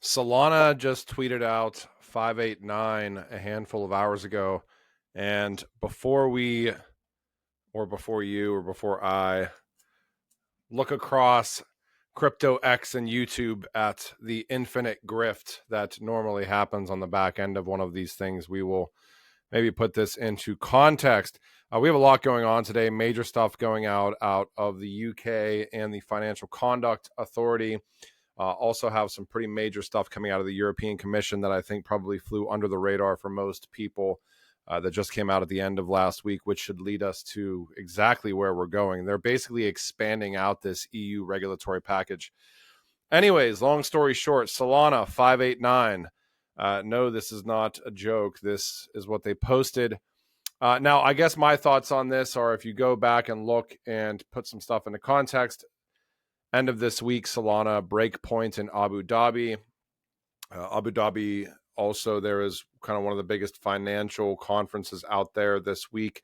Solana just tweeted out 589 a handful of hours ago. And before we, or before you, or before I look across Crypto X and YouTube at the infinite grift that normally happens on the back end of one of these things, we will maybe put this into context. We have a lot going on today, major stuff going out of the UK and the Financial Conduct Authority. Also have some pretty major stuff coming out of the European Commission that I think probably flew under the radar for most people that just came out at the end of last week, which should lead us to exactly where we're going. They're basically expanding out this EU regulatory package. Anyways, long story short, Solana 589. No, this is not a joke. This is what they posted. Now, I guess my thoughts on this are if you go back and look and put some stuff into context, end of this week, Solana Breakpoint in Abu Dhabi. Abu Dhabi also, there is kind of one of the biggest financial conferences out there this week,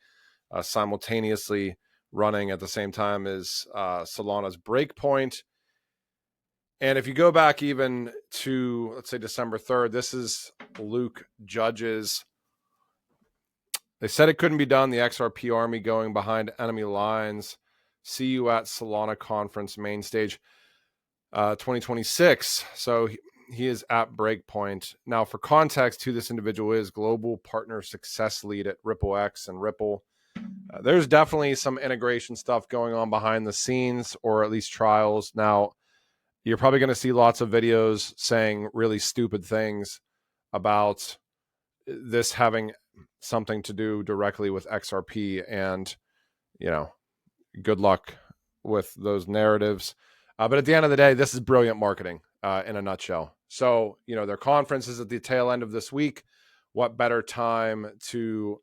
simultaneously running at the same time as Solana's Breakpoint. And if you go back even to, let's say, December 3rd, this is Luke Judge's. They said it couldn't be done. The XRP army going behind enemy lines. See you at Solana conference main stage 2026. So he is at Breakpoint. Now, for context, who this individual is, global partner success lead at RippleX and Ripple. There's definitely some integration stuff going on behind the scenes, or at least trials. Now, you're probably going to see lots of videos saying really stupid things about this having something to do directly with XRP, and, you know, good luck with those narratives. But at the end of the day, this is brilliant marketing in a nutshell. So, you know, their conference is at the tail end of this week. What better time to,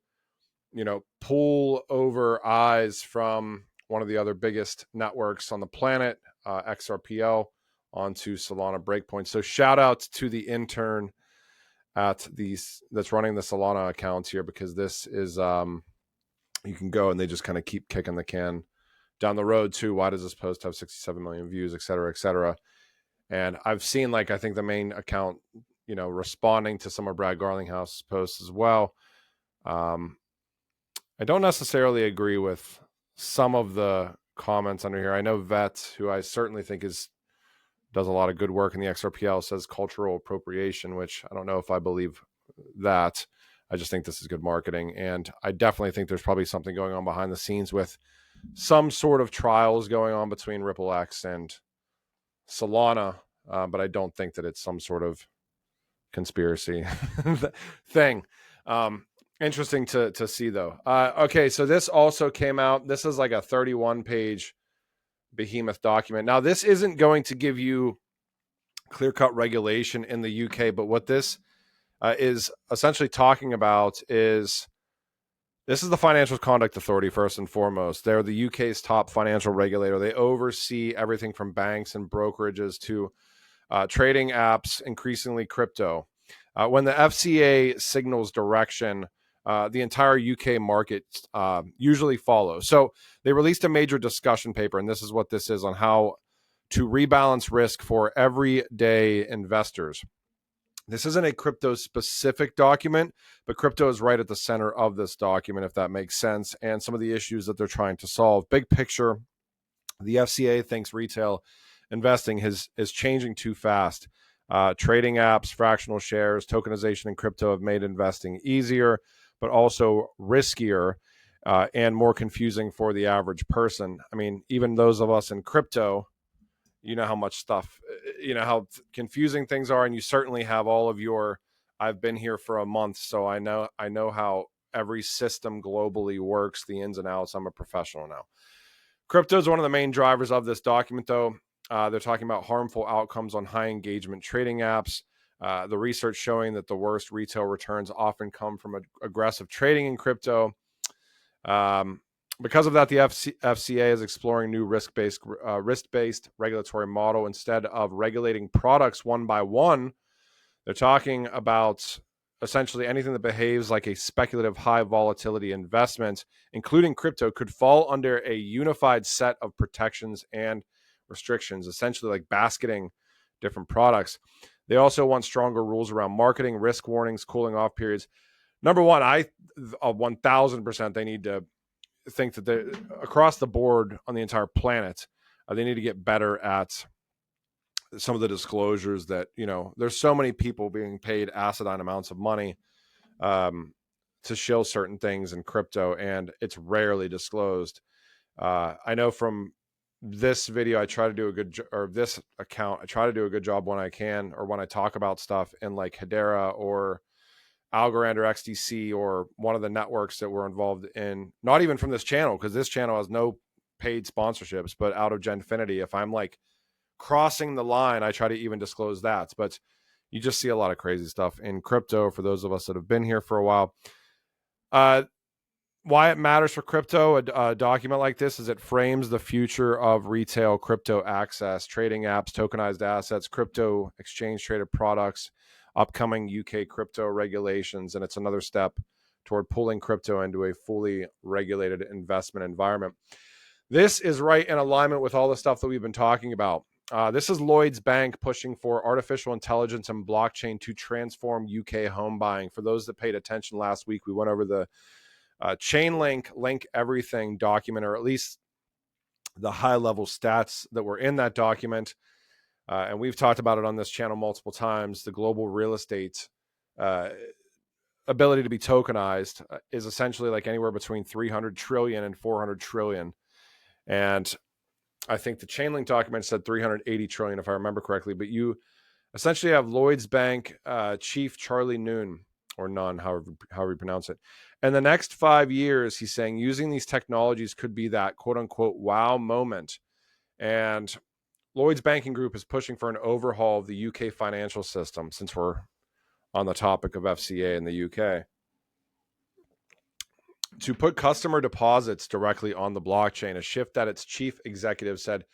you know, pull over eyes from one of the other biggest networks on the planet, XRPL, onto Solana Breakpoint. So shout out to the intern at that's running the Solana accounts here, because this is, you can go and they just kind of keep kicking the can down the road too. Why does this post have 67 million views, et cetera, et cetera? And I've seen, like, I think the main account, you know, responding to some of Brad Garlinghouse's posts as well. I don't necessarily agree with some of the comments under here. I know Vet, who I certainly think does a lot of good work in the XRPL, says cultural appropriation, which I don't know if I believe that. I just think this is good marketing. And I definitely think there's probably something going on behind the scenes with some sort of trials going on between RippleX and Solana. But I don't think that it's some sort of conspiracy thing. Interesting to see, though. Okay, so this also came out. This is like a 31-page behemoth document. Now, this isn't going to give you clear-cut regulation in the UK, but what this is essentially talking about is, this is the Financial Conduct Authority, first and foremost. They're the UK's top financial regulator. They oversee everything from banks and brokerages to trading apps, increasingly crypto. When the FCA signals direction, the entire UK market usually follows. So they released a major discussion paper, and this is what this is, on how to rebalance risk for everyday investors. This isn't a crypto-specific document, but crypto is right at the center of this document, if that makes sense, and some of the issues that they're trying to solve. Big picture, the FCA thinks retail investing is changing too fast. Trading apps, fractional shares, tokenization, and crypto have made investing easier, but also riskier and more confusing for the average person. I mean, even those of us in crypto, you know how much stuff, you know how confusing things are, and you certainly have all of your, I've been here for a month, so I know how every system globally works, the ins and outs. I'm a professional now. Crypto is one of the main drivers of this document, though. They're talking about harmful outcomes on high engagement trading apps. The research showing that the worst retail returns often come from aggressive trading in crypto. Because of that, the FCA is exploring new risk-based regulatory model. Instead of regulating products one by one, they're talking about essentially anything that behaves like a speculative high volatility investment, including crypto, could fall under a unified set of protections and restrictions, essentially like basketing different products. They also want stronger rules around marketing, risk warnings, cooling off periods. Number one, 1000% they need to think that they, across the board on the entire planet, they need to get better at some of the disclosures that, there's so many people being paid asinine amounts of money to show certain things in crypto, and it's rarely disclosed. I know from this video, I try to do a good or this account, I try to do a good job when I can, or when I talk about stuff in like Hedera or Algorand or XDC or one of the networks that we're involved in, not even from this channel, because this channel has no paid sponsorships, but out of Genfinity, if I'm like crossing the line, I try to even disclose that. But you just see a lot of crazy stuff in crypto for those of us that have been here for a while. Why it matters for crypto, a document like this, is it frames the future of retail crypto access, trading apps, tokenized assets, crypto exchange traded products, upcoming UK crypto regulations, and it's another step toward pulling crypto into a fully regulated investment environment. This is right in alignment with all the stuff that we've been talking about. This is Lloyds Bank pushing for artificial intelligence and blockchain to transform UK home buying. For those that paid attention last week, we went over the Chainlink link everything document, or at least the high level stats that were in that document. And we've talked about it on this channel multiple times. The global real estate ability to be tokenized is essentially like anywhere between 300 trillion and 400 trillion. And I think the Chainlink document said 380 trillion, if I remember correctly. But you essentially have Lloyds Bank chief Charlie Noon, or Nunn, however you pronounce it. And the next 5 years, he's saying using these technologies could be that quote unquote wow moment. And Lloyds Banking Group is pushing for an overhaul of the UK financial system, since we're on the topic of FCA in the UK, to put customer deposits directly on the blockchain, a shift that its chief executive said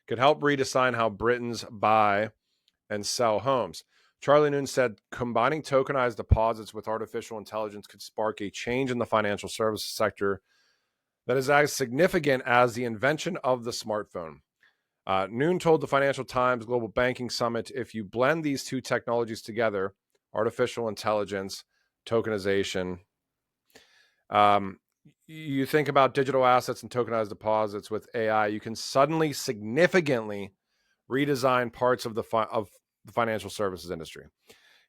could help redesign how Britons buy and sell homes. Charlie Noon said combining tokenized deposits with artificial intelligence could spark a change in the financial services sector that is as significant as the invention of the smartphone. Noon told the Financial Times Global Banking Summit, if you blend these two technologies together, artificial intelligence, tokenization, you think about digital assets and tokenized deposits with AI, you can suddenly significantly redesign parts of the financial services industry.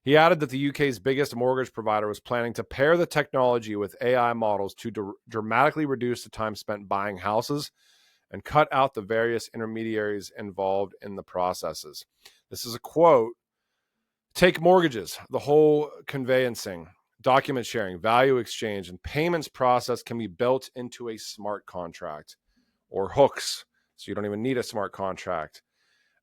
He added that the UK's biggest mortgage provider was planning to pair the technology with AI models to dramatically reduce the time spent buying houses and cut out the various intermediaries involved in the processes. This is a quote. Take mortgages, the whole conveyancing, document sharing, value exchange, and payments process can be built into a smart contract or hooks, so you don't even need a smart contract.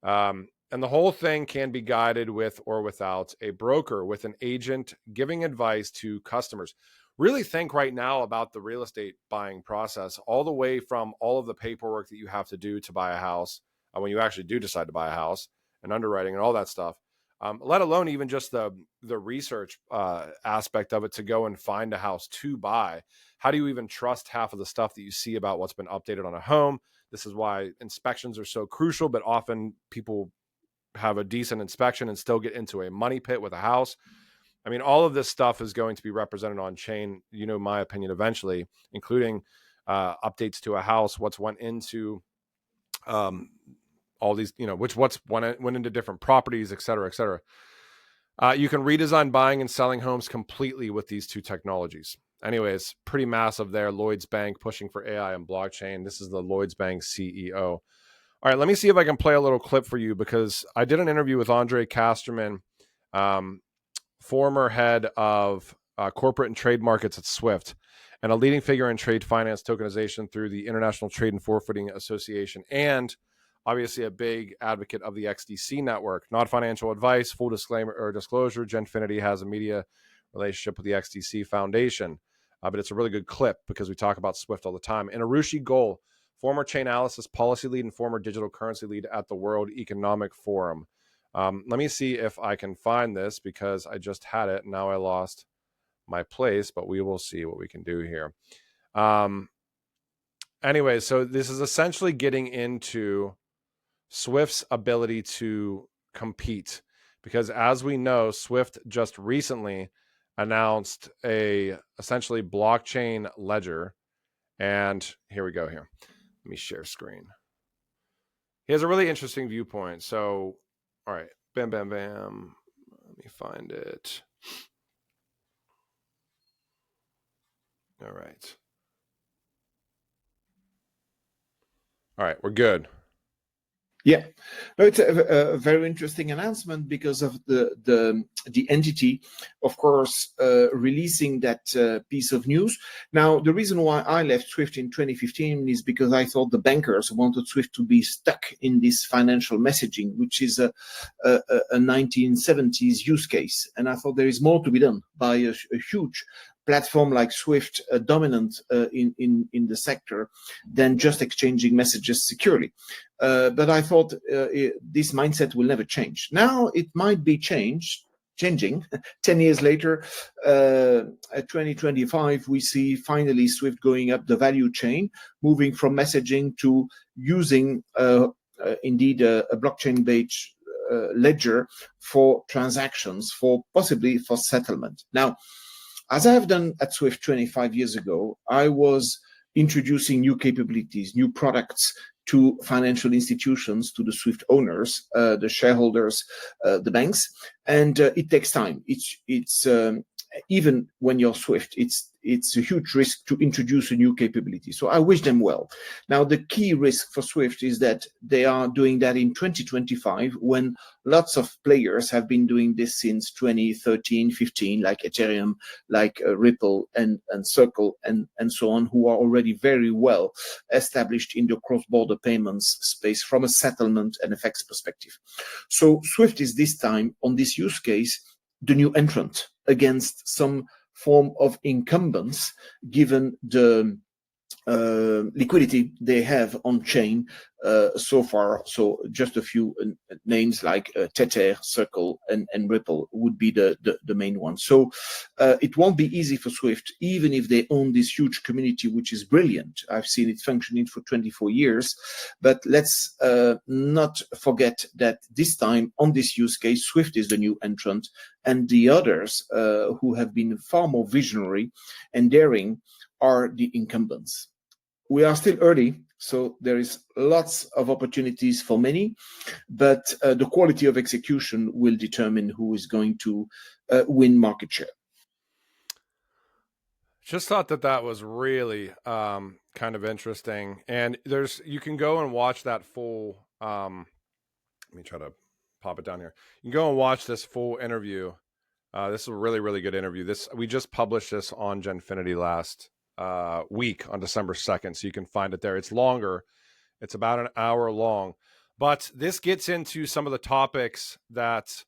And the whole thing can be guided with or without a broker, with an agent giving advice to customers. Really think right now about the real estate buying process, all the way from all of the paperwork that you have to do to buy a house, when you actually do decide to buy a house, and underwriting and all that stuff, let alone even just the research aspect of it to go and find a house to buy. How do you even trust half of the stuff that you see about what's been updated on a home? This is why inspections are so crucial, but often people have a decent inspection and still get into a money pit with a house. I mean, all of this stuff is going to be represented on chain, my opinion, eventually, including updates to a house, what's went into all these, what's went into different properties, et cetera, et cetera. You can redesign buying and selling homes completely with these two technologies. Anyways, pretty massive there. Lloyds Bank pushing for AI and blockchain. This is the Lloyds Bank CEO. All right, let me see if I can play a little clip for you, because I did an interview with Andre Casterman, former head of corporate and trade markets at Swift, and a leading figure in trade finance tokenization through the International Trade and Forfeiting Association, and obviously a big advocate of the XDC network. Not financial advice, full disclaimer or disclosure, Genfinity has a media relationship with the XDC Foundation, but it's a really good clip because we talk about Swift all the time. And Arushi Goel, former Chainalysis policy lead and former digital currency lead at the World Economic Forum. Let me see if I can find this, because I just had it. Now I lost my place, but we will see what we can do here. Anyway, so this is essentially getting into Swift's ability to compete, because as we know, Swift just recently announced a essentially blockchain ledger. And here we go here. Let me share screen. He has a really interesting viewpoint. So, all right, bam, bam, bam. Let me find it. All right. All right, we're good. Yeah, no, it's a very interesting announcement because of the entity, of course, releasing that piece of news. Now, the reason why I left Swift in 2015 is because I thought the bankers wanted Swift to be stuck in this financial messaging, which is a 1970s use case, and I thought there is more to be done by a huge platform like Swift, dominant in the sector, than just exchanging messages securely. But I thought this mindset will never change. Now it might be changing. 10 years later, at 2025, we see finally Swift going up the value chain, moving from messaging to using indeed a blockchain-based ledger for transactions, possibly for settlement. Now, as I have done at Swift 25 years ago, I was introducing new capabilities, new products to financial institutions, to the Swift owners, the shareholders, the banks, and it takes time. It's even when you're Swift, it's a huge risk to introduce a new capability. So I wish them well. Now, the key risk for Swift is that they are doing that in 2025, when lots of players have been doing this since 2013, 15, like Ethereum, like Ripple and Circle and so on, who are already very well established in the cross-border payments space from a settlement and FX perspective. So Swift is this time, on this use case, the new entrant against some form of incumbents, given the liquidity they have on chain so far. So just a few names like Tether, Circle, and Ripple would be the main ones. So it won't be easy for Swift, even if they own this huge community, which is brilliant. I've seen it functioning for 24 years. But let's not forget that this time on this use case, Swift is the new entrant, and the others who have been far more visionary and daring are the incumbents. We are still early, so there is lots of opportunities for many, but the quality of execution will determine who is going to win market share. Just thought that was really kind of interesting. And you can go and watch that full, let me try to pop it down here. You can go and watch this full interview. This is a really, really good interview. We just published this on Genfinity last week on December 2nd, so you can find it there. It's longer. It's about an hour long, but this gets into some of the topics that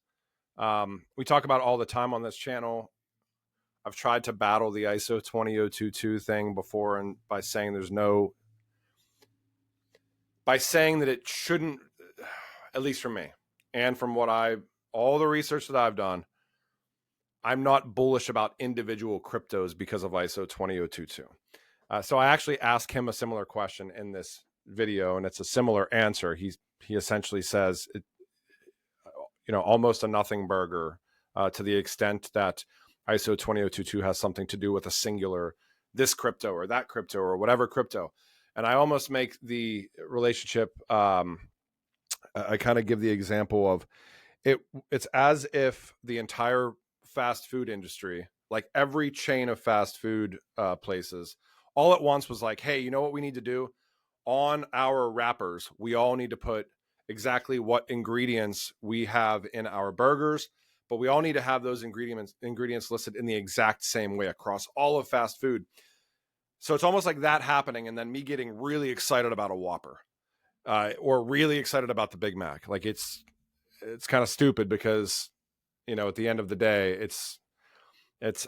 we talk about all the time on this channel. I've tried to battle the ISO 20022 thing before, and by saying that it shouldn't, at least for me, and from all the research that I've done, I'm not bullish about individual cryptos because of ISO 20022. So I actually asked him a similar question in this video, and it's a similar answer. He essentially says, almost a nothing burger to the extent that ISO 20022 has something to do with a singular, this crypto or that crypto or whatever crypto. And I almost make the relationship, I kind of give the example of it's as if the entire fast food industry, like every chain of fast food places, all at once was like, hey, you know what we need to do? On our wrappers, we all need to put exactly what ingredients we have in our burgers, but we all need to have those ingredients listed in the exact same way across all of fast food. So it's almost like that happening, and then me getting really excited about a Whopper or really excited about the Big Mac. Like it's kind of stupid because, at the end of the day, it's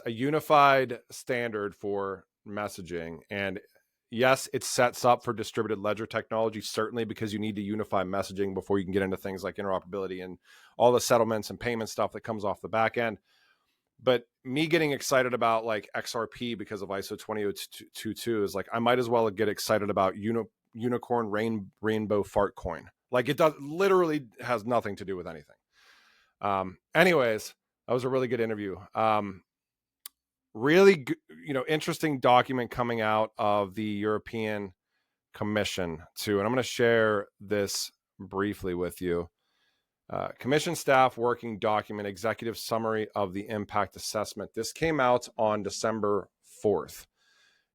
a unified standard for messaging. And yes, it sets up for distributed ledger technology, certainly, because you need to unify messaging before you can get into things like interoperability and all the settlements and payment stuff that comes off the back end. But me getting excited about like XRP because of ISO 20022 is like, I might as well get excited about unicorn rainbow fart coin. Like it literally has nothing to do with anything. Anyways, that was a really good interview. Really, interesting document coming out of the European Commission too. And I'm going to share this briefly with you. Commission staff working document, executive summary of the impact assessment. This came out on December 4th.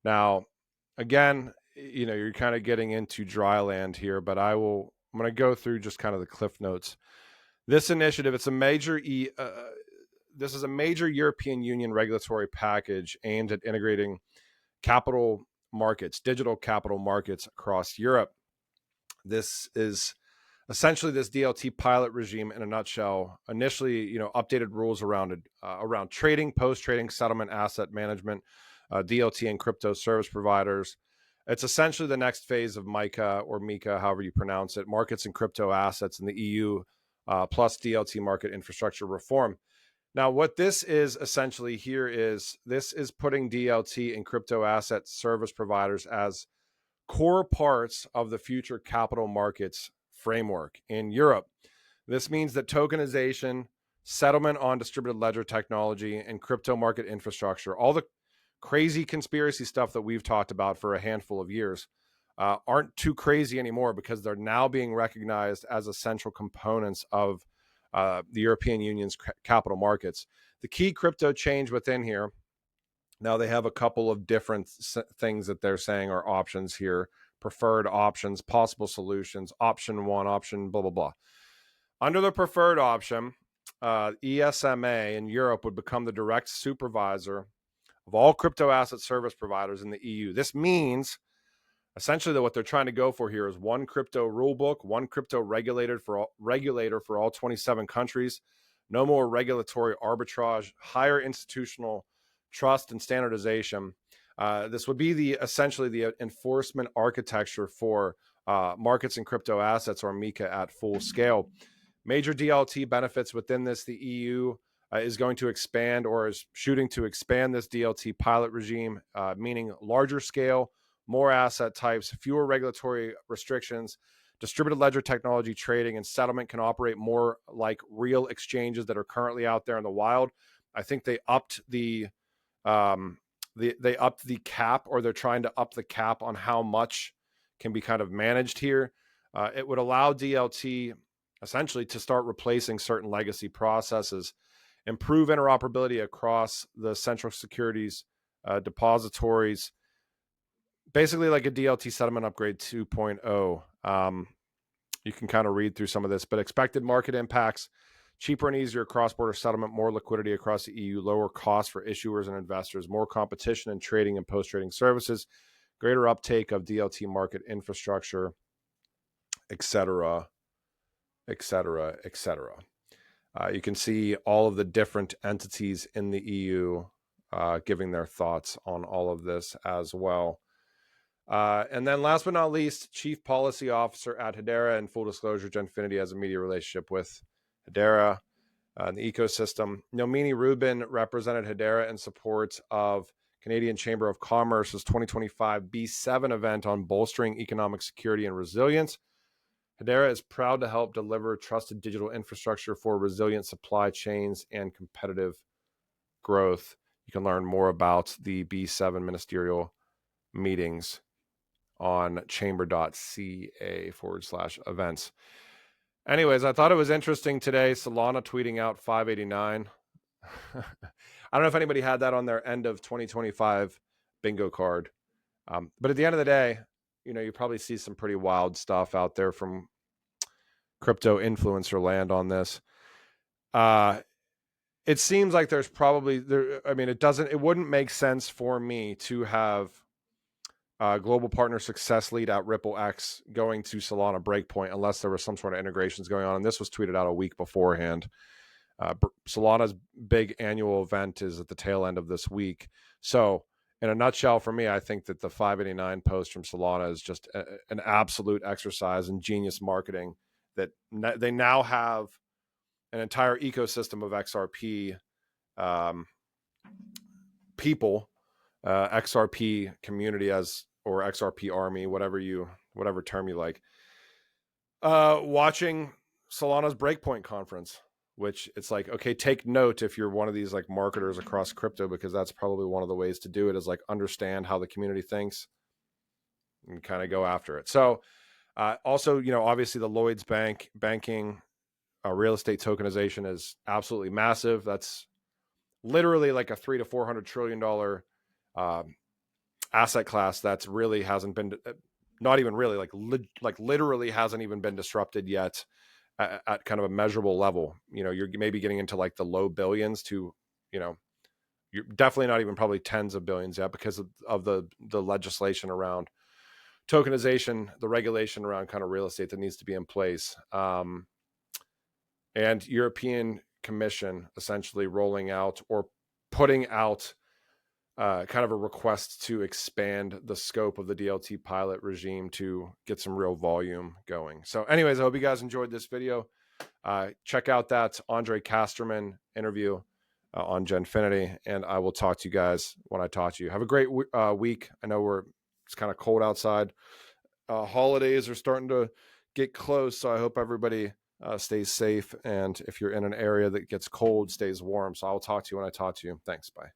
Now, again, you're kind of getting into dry land here, but I'm going to go through just kind of the cliff notes. This initiative, it's a major this is a major European Union regulatory package aimed at integrating capital markets, digital capital markets across Europe. This is essentially this DLT pilot regime in a nutshell. Initially, updated rules around trading, post-trading, settlement, asset management, DLT, and crypto service providers. It's essentially the next phase of MiCA or MiCA, however you pronounce it, markets and crypto assets in the EU, plus DLT market infrastructure reform. Now, what this is essentially here is this is putting DLT and crypto asset service providers as core parts of the future capital markets framework in Europe. This means that tokenization, settlement on distributed ledger technology, and crypto market infrastructure, all the crazy conspiracy stuff that we've talked about for a handful of years, aren't too crazy anymore because they're now being recognized as essential components of the European Union's capital markets. The key crypto change within here, now they have a couple of different things that they're saying are options here, preferred options, possible solutions, option one, option blah, blah, blah. Under the preferred option, ESMA in Europe would become the direct supervisor of all crypto asset service providers in the EU. This means essentially that what they're trying to go for here is one crypto rulebook, one crypto regulator for all 27 countries, no more regulatory arbitrage, higher institutional trust and standardization. This would be essentially the enforcement architecture for markets and crypto assets, or MiCA, at full scale. Major DLT benefits within this: the EU is going to expand, or is shooting to expand, this DLT pilot regime, meaning larger scale, more asset types, fewer regulatory restrictions. Distributed ledger technology, trading, and settlement can operate more like real exchanges that are currently out there in the wild. I think they upped the cap, or they're trying to up the cap on how much can be kind of managed here. It would allow DLT essentially to start replacing certain legacy processes, improve interoperability across the central securities depositories, basically like a DLT settlement upgrade 2.0. You can kind of read through some of this, but expected market impacts: cheaper and easier cross-border settlement, more liquidity across the EU, lower costs for issuers and investors, more competition in trading and post-trading services, greater uptake of DLT market infrastructure, etc., etc., etc. You can see all of the different entities in the EU giving their thoughts on all of this as well. And then last but not least, Chief Policy Officer at Hedera. And full disclosure, Genfinity has a media relationship with Hedera and the ecosystem. Nomini Rubin represented Hedera in support of Canadian Chamber of Commerce's 2025 B7 event on bolstering economic security and resilience. Hedera is proud to help deliver trusted digital infrastructure for resilient supply chains and competitive growth. You can learn more about the B7 ministerial meetings on chamber.ca/events. Anyways, I thought it was interesting today. Solana tweeting out 589. I don't know if anybody had that on their end of 2025 bingo card. But at the end of the day, you probably see some pretty wild stuff out there from crypto influencer land on this. It seems like there's probably it wouldn't make sense for me to have global partner success lead at RippleX going to Solana Breakpoint unless there was some sort of integrations going on. And this was tweeted out a week beforehand. Solana's big annual event is at the tail end of this week. So in a nutshell, for me, I think that the 589 post from Solana is just an absolute exercise in genius marketing, that they now have an entire ecosystem of XRP people, XRP community or XRP army, whatever term you like, watching Solana's Breakpoint conference. which it's like, okay, take note if you're one of these like marketers across crypto, because that's probably one of the ways to do it, is like understand how the community thinks and kind of go after it. So also, obviously the Lloyds banking real estate tokenization is absolutely massive. That's literally like a $300 to $400 trillion asset class that's really hasn't been, not even really, like literally hasn't even been disrupted yet at kind of a measurable level. You're maybe getting into like the low billions to, you're definitely not even probably tens of billions yet, because of the legislation around tokenization, the regulation around kind of real estate that needs to be in place. And European Commission essentially rolling out or putting out kind of a request to expand the scope of the DLT pilot regime to get some real volume going. So anyways, I hope you guys enjoyed this video. Check out that Andre Casterman interview on Genfinity, and I will talk to you guys when I talk to you. Have a great week. I know it's kind of cold outside. Holidays are starting to get close, so I hope everybody stays safe, and if you're in an area that gets cold, stays warm. So I'll talk to you when I talk to you. Thanks. Bye.